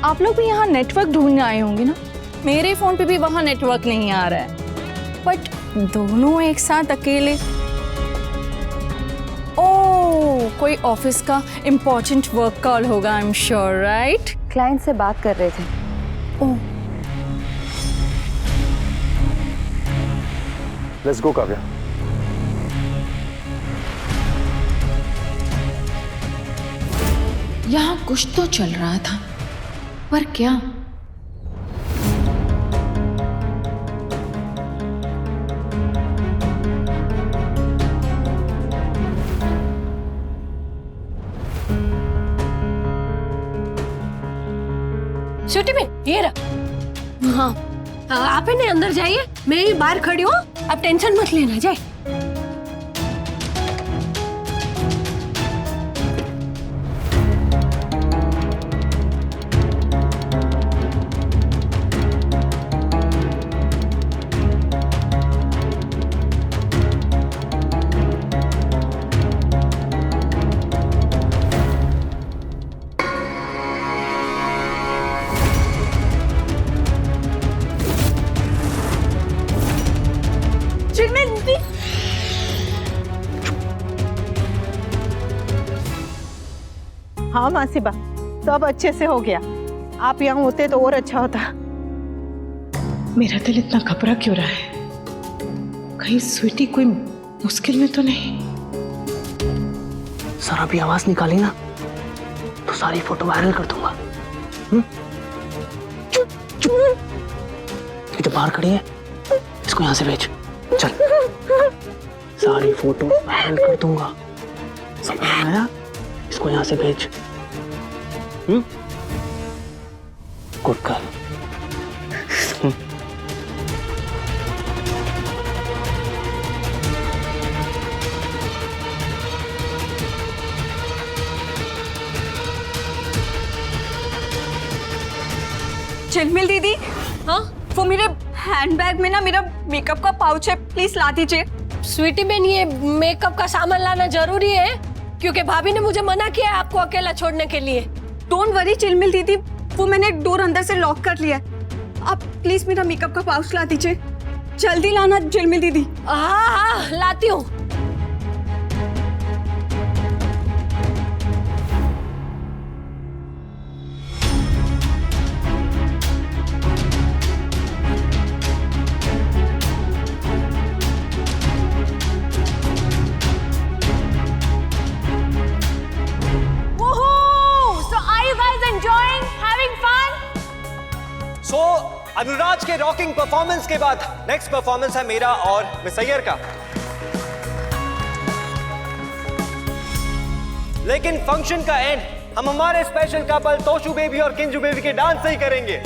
आप लोग भी यहाँ नेटवर्क ढूंढने आए होंगे ना? मेरे फोन पे भी वहाँ नेटवर्क नहीं आ रहा है, बट दोनों एक साथ अकेले। ओह, कोई ऑफिस का इम्पोर्टेंट वर्क कॉल होगा, I am sure, right? Client से बात कर रहे थे। ओह, लेट्स गो काव्या। यहाँ कुछ तो चल रहा था, पर क्या? छोटी में ये रहा। हाँ, आप इन्हें अंदर जाइए, मैं ही बाहर खड़ी हूँ, आप टेंशन मत लेना। जाए। हाँ मासीबा, सब अच्छे से हो गया। आप यहाँ होते तो और अच्छा होता। मेरा दिल इतना घबरा क्यों रहा है? कहीं स्वीटी कोई मुश्किल में तो नहीं? सर अभी आवाज निकाली ना तो सारी फोटो वायरल कर दूंगा। चुप चुप, ये तो बाहर खड़ी है, इसको यहाँ से भेज। चल, सारी फोटो वायरल कर दूंगा, समझ में आया? इसको यहाँ से भेज। Good girl. चिलमिल दीदी, हाँ, वो मेरे हैंडबैग में ना मेरा मेकअप का पाउच है, प्लीज ला दीजिए। स्वीटी बहन, ये मेकअप का सामान लाना जरूरी है क्योंकि भाभी ने मुझे मना किया है आपको अकेला छोड़ने के लिए। डोंट वरी चिलमिल दीदी, वो मैंने डोर अंदर से लॉक कर लिया है। आप प्लीज मेरा मेकअप का पाउच ला दीजिए, जल्दी लाना चिलमिल दीदी। हाँ हाँ, लाती हूँ। सो अनुराज के रॉकिंग परफॉर्मेंस के बाद नेक्स्ट परफॉर्मेंस है मेरा और मिस अय्यर का। लेकिन फंक्शन का एंड हम हमारे स्पेशल कपल तोशु बेबी और किंजू बेबी के डांस से ही करेंगे।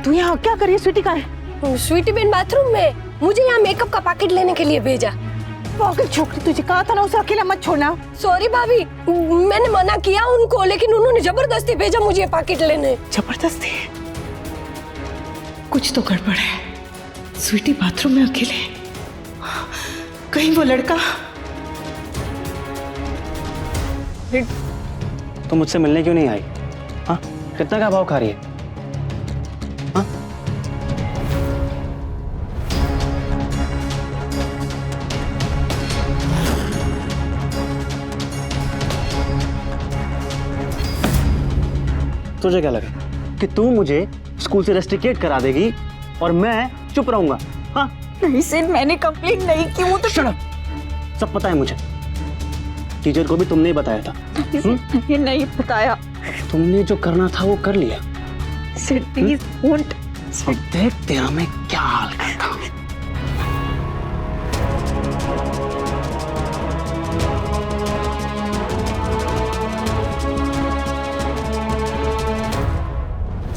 तू यहाँ क्या करिए? स्वीटी कहाँ है? स्वीटी बहन बाथरूम में, मुझे यहाँ मेकअप का पैकेट लेने के लिए भेजा। पागल छोकरी, तुझे कहा था ना उसे अकेला मत छोड़ना। सॉरी भाभी, मैंने मना किया उनको, लेकिन उन्होंने जबरदस्ती भेजा मुझे पैकेट लेने। जबरदस्ती? कुछ तो गड़बड़ है। स्वीटी बाथरूम में अकेले, कहीं वो लड़का? तो मुझसे मिलने क्यों नहीं आई? हाँ, कितना का भाव खा रही है? हाँ? तुझे क्या लगा कि तू मुझे स्कूल से रेस्ट्रिकेट करा देगी और मैं चुप रहूंगा? हाँ? नहीं सर, मैंने कंप्लेंट नहीं की। वो तो शट अप, सब पता है मुझे। टीचर को भी तुमने ही बताया था। ये नहीं बताया। तुमने जो करना था वो कर लिया। Sir please don't. देख तेरा मैं क्या हाल करता हूँ।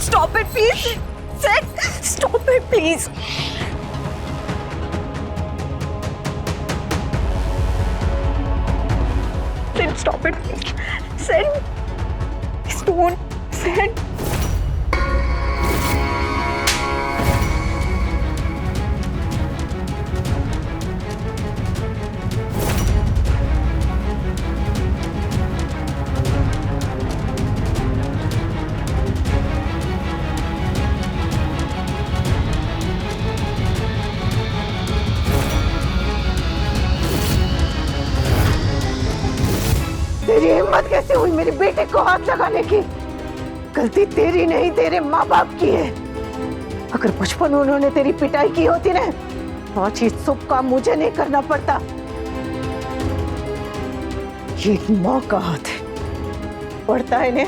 Stop it, please. Sid, stop it, please. Sid, stop it. Sid, please don't. Sid. मेरी बेटी को हाथ लगाने की? गलती तेरी नहीं, तेरे माँ बाप की है। अगर बचपन में उन्होंने तेरी पिटाई की होती ना, आज ये सब काम मुझे नहीं करना पड़ता। ये माँ का हाथ है, पड़ता है ना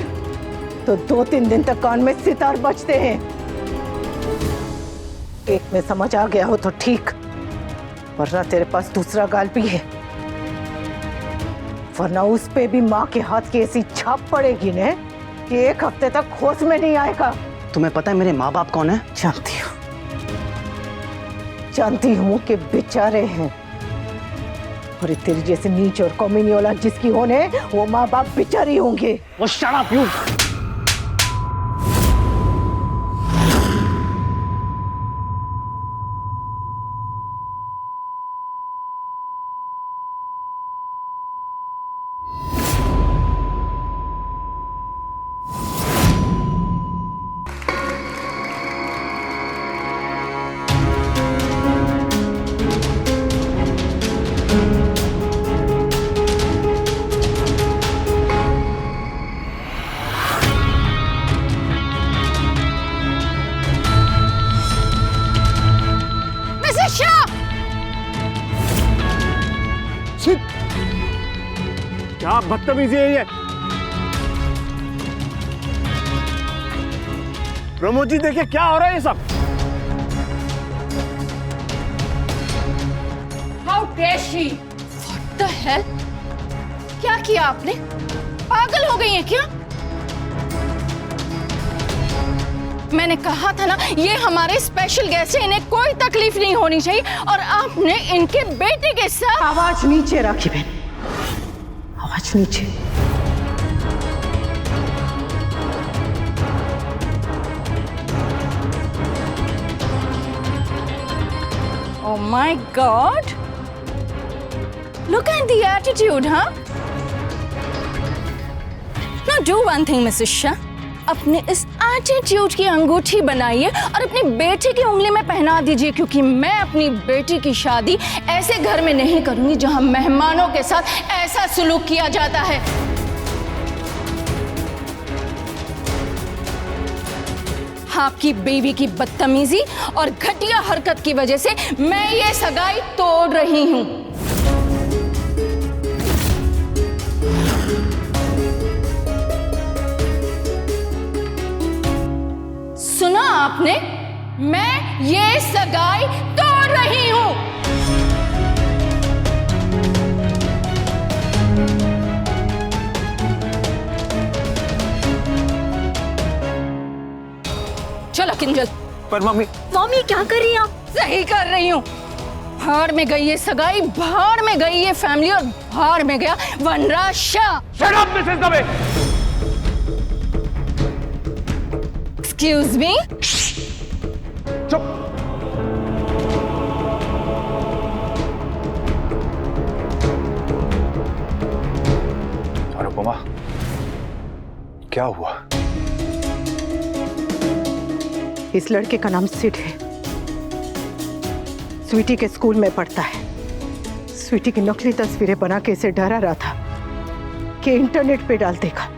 तो 2-3 दिन तक कान में सितार बजते हैं। एक में समझ आ गया हो तो ठीक, वरना तेरे पास दूसरा गाल भी है, वरना उस पे भी माँ के हाथ की ऐसी छाप पड़ेगी ने कि 1 हफ्ते तक होश में नहीं आएगा। तुम्हें पता है मेरे माँ बाप कौन है? जानती हूँ कि बेचारे हैं, और तेरी जैसे नीच और कमीनी औलाद जिसकी होने, वो माँ बाप बेचारी होंगे। वो शट अप यू। क्या बदतमीजी है ये? प्रमोद जी देखिए क्या हो रहा है ये सब। How dare she? What the hell? क्या किया आपने? पागल हो गई हैं क्या? मैंने कहा था ना, ये हमारे स्पेशल गेस्ट हैं, इन्हें कोई तकलीफ नहीं होनी चाहिए, और आपने इनके बेटे के साथ। आवाज नीचे रखी बहन, आवाज नीचे। Oh my God! Look at the attitude, huh? Now do one thing, Mrs. Shah. अपने इस एटीट्यूड की अंगूठी बनाइए और अपनी बेटी की उंगली में पहना दीजिए, क्योंकि मैं अपनी बेटी की शादी ऐसे घर में नहीं करूंगी जहां मेहमानों के साथ ऐसा सलूक किया जाता है। आपकी बेबी की बदतमीजी और घटिया हरकत की वजह से मैं ये सगाई तोड़ रही हूं। सुना आपने? मैं ये सगाई तोड़ रही हूं। चलो किंजल। पर मम्मी क्या कर रही हैं आप? सही कर रही हूं। भाड़ में गई ये सगाई, भाड़ में गई ये फैमिली, और भाड़ में गया Vanraj Shah. Shut up Mrs Dave. Excuse me. चुप। अनुपमा, क्या हुआ? इस लड़के का नाम सिड है, स्वीटी के स्कूल में पढ़ता है। स्वीटी की नकली तस्वीरें बना के इसे डरा रहा था कि इंटरनेट पे डाल देगा।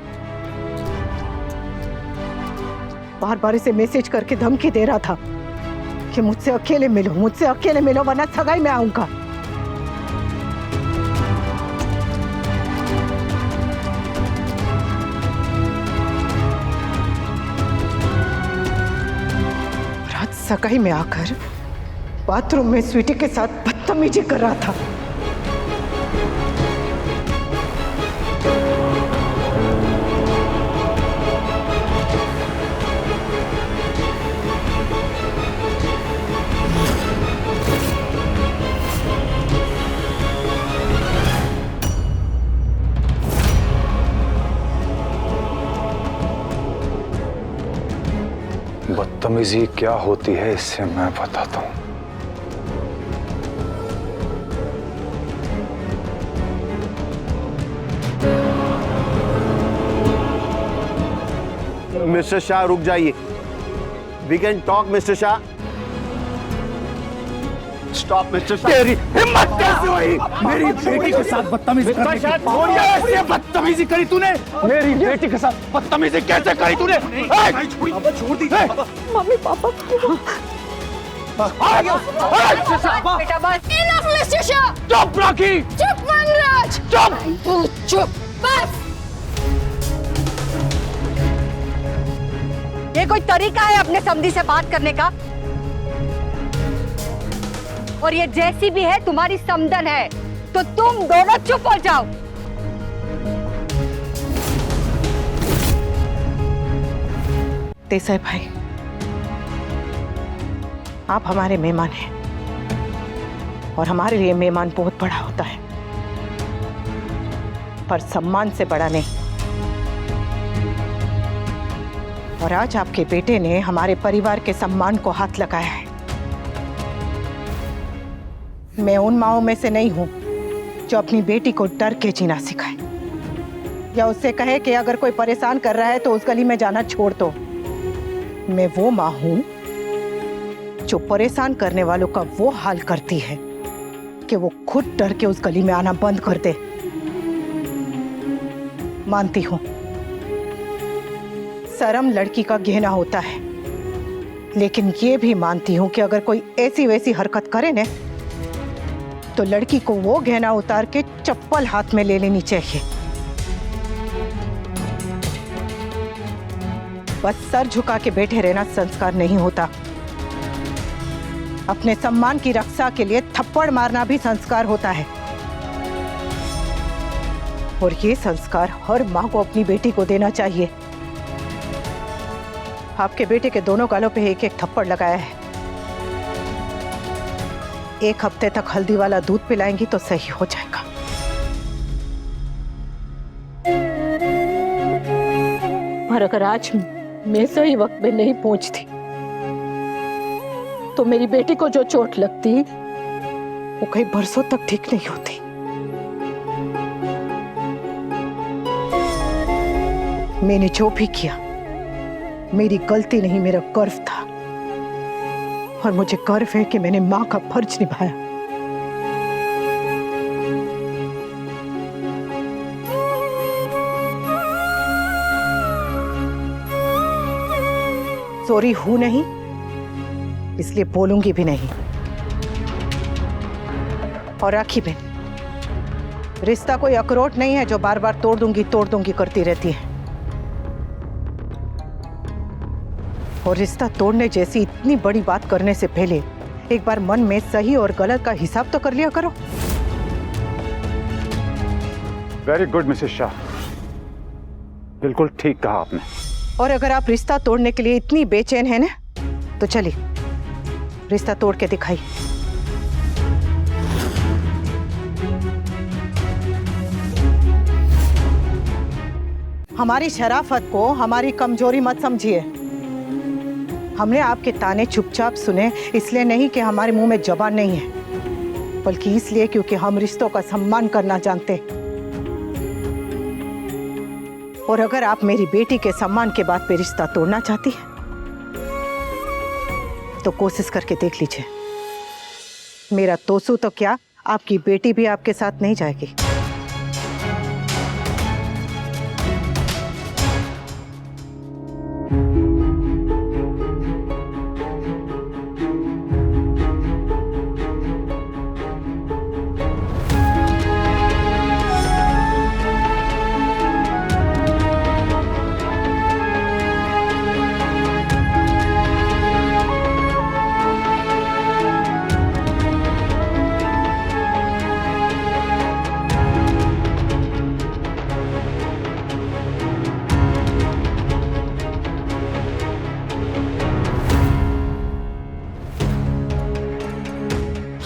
बार बार इसे मैसेज करके धमकी दे रहा था कि मुझसे अकेले मिलो वरना सगाई में आऊंगा। रात सगाई में आकर बाथरूम में स्वीटी के साथ बदतमीजी कर रहा था। बदतमीजी क्या होती है इससे मैं बताता हूं। मिस्टर शाह रुक जाइए। We can talk mister Shah. Stop mister Shah. तेरी हिम्मत कैसे हुई मेरी बेटी के साथ बदतमीजी करने की? कैसे बदतमीजी करी तूने? मेरी बेटी के साथ बदतमीजी कैसे करी तूने? छोड़ दी। मम्मी पापा बेटा बस, इनफ मिस्टर शाह। चुप राखी, चुप वनराज, चुप। चुप बस। ये कोई तरीका है अपने समधी से बात करने का? और ये जैसी भी है तुम्हारी समधन है, तो तुम दोनों चुप हो जाओ। देसाई भाई, आप हमारे मेहमान हैं और हमारे लिए मेहमान बहुत बड़ा होता है, पर सम्मान से बड़ा नहीं। और आज आपके बेटे ने हमारे परिवार के सम्मान को हाथ लगाया है। मैं उन माँओं में से नहीं हूं जो अपनी बेटी को डर के जीना सिखाए या उससे कहे कि अगर कोई परेशान कर रहा है तो उस गली में जाना छोड़ दो। मैं वो माँ हूं जो परेशान करने वालों का वो हाल करती है कि वो खुद डर के उस गली में आना बंद कर दे। मानती हूं शर्म लड़की का गहना होता है, लेकिन ये भी मानती हूं कि अगर कोई ऐसी वैसी हरकत करे ना तो लड़की को वो गहना उतार के चप्पल हाथ में ले लेनी चाहिए। बस सर झुका के बैठे रहना संस्कार नहीं होता। अपने सम्मान की रक्षा के लिए थप्पड़ मारना भी संस्कार होता है। और ये संस्कार हर माँ को अपनी बेटी को देना चाहिए। आपके बेटे के दोनों गालों पे एक एक थप्पड़ लगाया है। एक हफ्ते तक हल्दी वाला दूध पिलाएंगी तो सही हो जाएगा। पर अगर आज मैं सही वक्त में नहीं पहुंचती तो मेरी बेटी को जो चोट लगती वो कई बरसों तक ठीक नहीं होती। मैंने जो भी किया मेरी गलती नहीं, मेरा गर्व था और मुझे गर्व है कि मैंने मां का फर्ज निभाया। सॉरी हूं नहीं, इसलिए बोलूंगी भी नहीं। और राखी बहन, रिश्ता कोई अखरोट नहीं है जो बार बार तोड़ दूंगी करती रहती है। और रिश्ता तोड़ने जैसी इतनी बड़ी बात करने से पहले एक बार मन में सही और गलत का हिसाब तो कर लिया करो। वेरी गुड मिसेस शाह, बिल्कुल ठीक कहा आपने। और अगर आप रिश्ता तोड़ने के लिए इतनी बेचैन है ना तो चलिए रिश्ता तोड़ के दिखाइए। हमारी शराफत को हमारी कमजोरी मत समझिए। हमने आपके ताने चुपचाप सुने इसलिए नहीं कि हमारे मुंह में जबान नहीं है, बल्कि इसलिए क्योंकि हम रिश्तों का सम्मान करना जानते। और अगर आप मेरी बेटी के सम्मान के बाद पे रिश्ता तोड़ना चाहती है तो कोशिश करके देख लीजिए। मेरा तोसू तो क्या, आपकी बेटी भी आपके साथ नहीं जाएगी।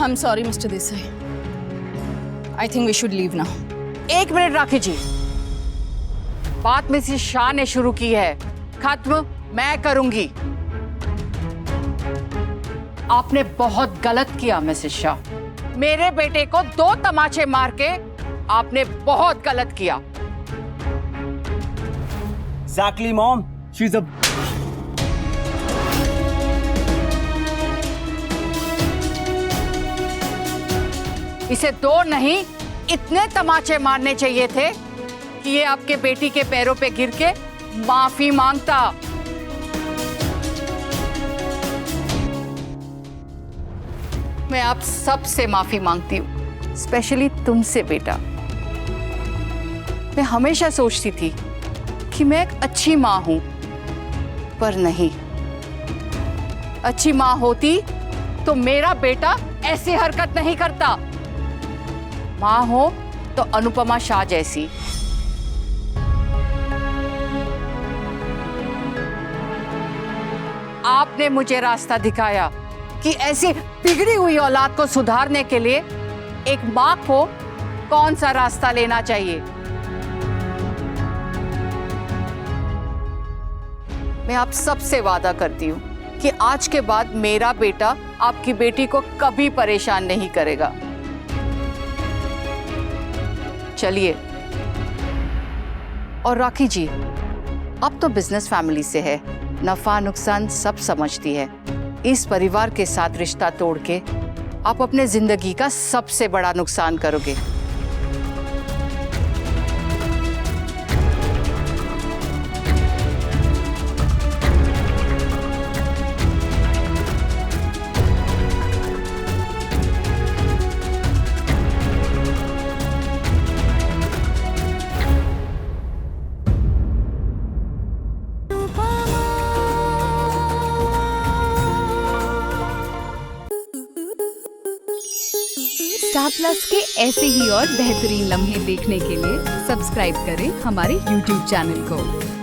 I'm sorry, Mr. Desai. I think we should leave now. एक मिनट राखी जी, बात मिसेस शाह ने शुरू की है, खत्म मैं करूंगी। आपने बहुत गलत किया मिसेस शाह। मेरे बेटे को 2 तमाचे मार के आपने बहुत गलत किया। Exactly, Mom. She's a इसे 2 नहीं इतने तमाचे मारने चाहिए थे कि ये आपके बेटी के पैरों पे गिर के माफी मांगता। मैं आप सब से माफी मांगती हूँ, स्पेशली तुमसे बेटा। मैं हमेशा सोचती थी कि मैं एक अच्छी माँ हूं, पर नहीं। अच्छी माँ होती तो मेरा बेटा ऐसी हरकत नहीं करता। माँ हो तो अनुपमा शाह जैसी। आपने मुझे रास्ता दिखाया कि ऐसी बिगड़ी हुई औलाद को सुधारने के लिए एक माँ को कौन सा रास्ता लेना चाहिए। मैं आप सबसे वादा करती हूँ कि आज के बाद मेरा बेटा आपकी बेटी को कभी परेशान नहीं करेगा। चलिए। और राखी जी, अब तो बिजनेस फैमिली से है, नफा नुकसान सब समझती है। इस परिवार के साथ रिश्ता तोड़ के आप अपने जिंदगी का सबसे बड़ा नुकसान करोगे। स्टार प्लस के ऐसे ही और बेहतरीन लम्हे देखने के लिए सब्सक्राइब करें हमारे YouTube चैनल को।